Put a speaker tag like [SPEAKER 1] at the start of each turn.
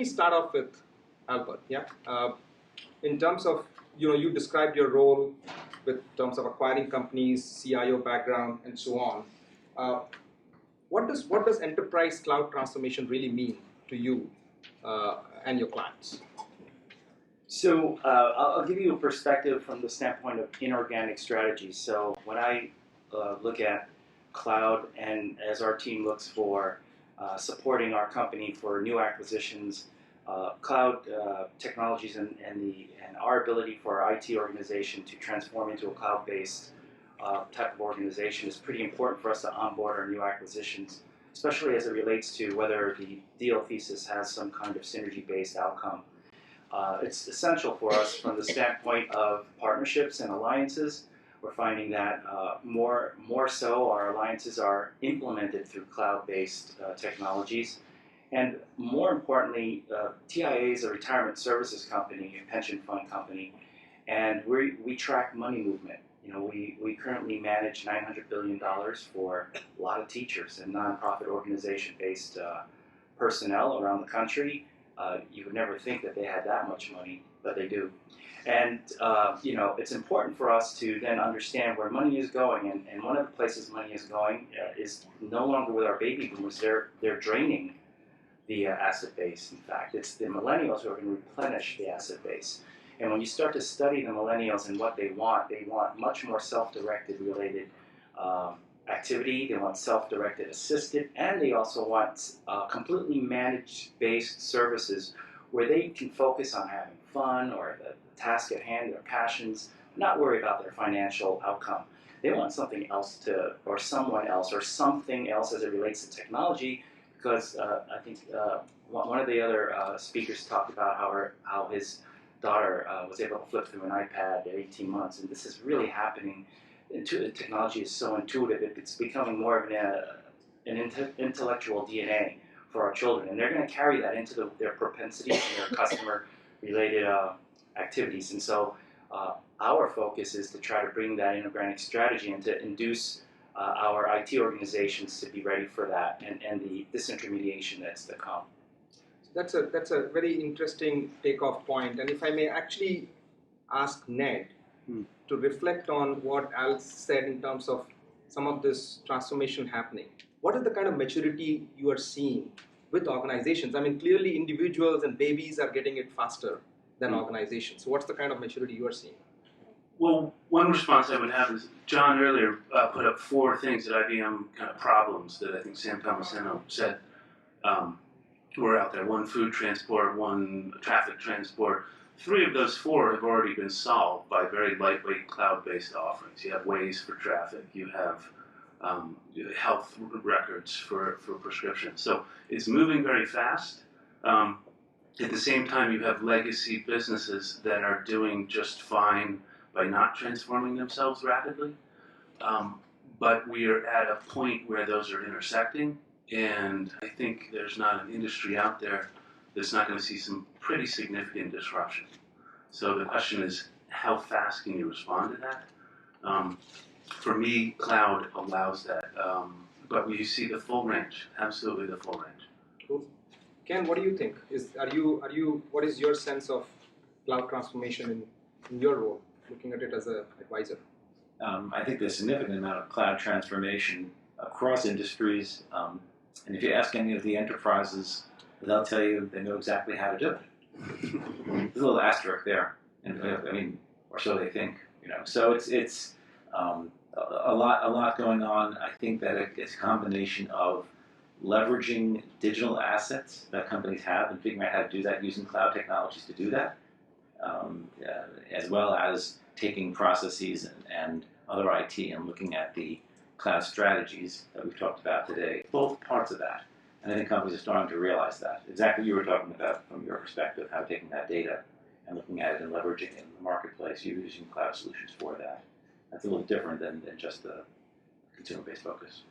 [SPEAKER 1] me start off with Albert. Yeah, in terms of you described your role with terms of acquiring companies, CIO background, and so on. What does enterprise cloud transformation really mean to you and your clients?
[SPEAKER 2] So I'll give you a perspective from the standpoint of inorganic strategies. So when I look at cloud, and as our team looks for supporting our company for new acquisitions, cloud technologies and our ability for our IT organization to transform into a cloud-based type of organization is pretty important for us to onboard our new acquisitions, especially as it relates to whether the deal thesis has some kind of synergy-based outcome. It's essential for us from the standpoint of partnerships and alliances. We're finding that more so our alliances are implemented through cloud-based technologies. And more importantly, TIAA is a retirement services company, a pension fund company, and we track money movement. We currently manage $900 billion for a lot of teachers and nonprofit organization-based personnel around the country. You would never think that they had that much money, but they do. And it's important for us to then understand where money is going. And one of the places money is going is no longer with our baby boomers. They're draining the asset base. In fact, it's the millennials who are going to replenish the asset base. And when you start to study the millennials and what they want much more self-directed related activity. They want self-directed assisted, and they also want completely managed-based services where they can focus on having fun or the task at hand, their passions, not worry about their financial outcome. They want something else or someone else, or something else as it relates to technology, because I think one of the other speakers talked about how his daughter was able to flip through an iPad at 18 months, and this is really happening. Technology is so intuitive, it's becoming more of an intellectual DNA for our children, and they're going to carry that into their propensities and their customer-related activities. And so our focus is to try to bring that inorganic strategy and to induce our IT organizations to be ready for that and the disintermediation that's to come.
[SPEAKER 1] That's a very interesting takeoff point. And if I may actually ask Ned to reflect on what Al said in terms of some of this transformation happening. What is the kind of maturity you are seeing with organizations? I mean, clearly individuals and babies are getting it faster than organizations. So what's the kind of maturity you are seeing?
[SPEAKER 3] Well, one response I would have is John earlier put up 4 things at IBM kind of problems that I think Sam Tomasino said were out there. 1 food transport, 1 traffic transport. 3 of those 4 have already been solved by very lightweight cloud-based offerings. You have Waze for traffic. You have health records for prescriptions. So it's moving very fast. At the same time, you have legacy businesses that are doing just fine by not transforming themselves rapidly. But we are at a point where those are intersecting, and I think there's not an industry out there that's not going to see some pretty significant disruption. So the question is, how fast can you respond to that? For me, cloud allows that, but you see the full range, absolutely the full range.
[SPEAKER 1] Cool. Ken, what do you think? What is your sense of cloud transformation in your role, looking at it as an advisor?
[SPEAKER 4] I think there's a significant amount of cloud transformation across industries, and if you ask any of the enterprises, they'll tell you they know exactly how to do it. There's a little asterisk there, and I mean, or so they think, So it's a lot going on. I think that it's a combination of leveraging digital assets that companies have and figuring out how to do that using cloud technologies to do that, as well as taking processes and other IT and looking at the cloud strategies that we've talked about today, both parts of that. And I think companies are starting to realize that. Exactly what you were talking about from your perspective, how taking that data and looking at it and leveraging it in the marketplace, using cloud solutions for that. That's a little different than just the consumer-based focus.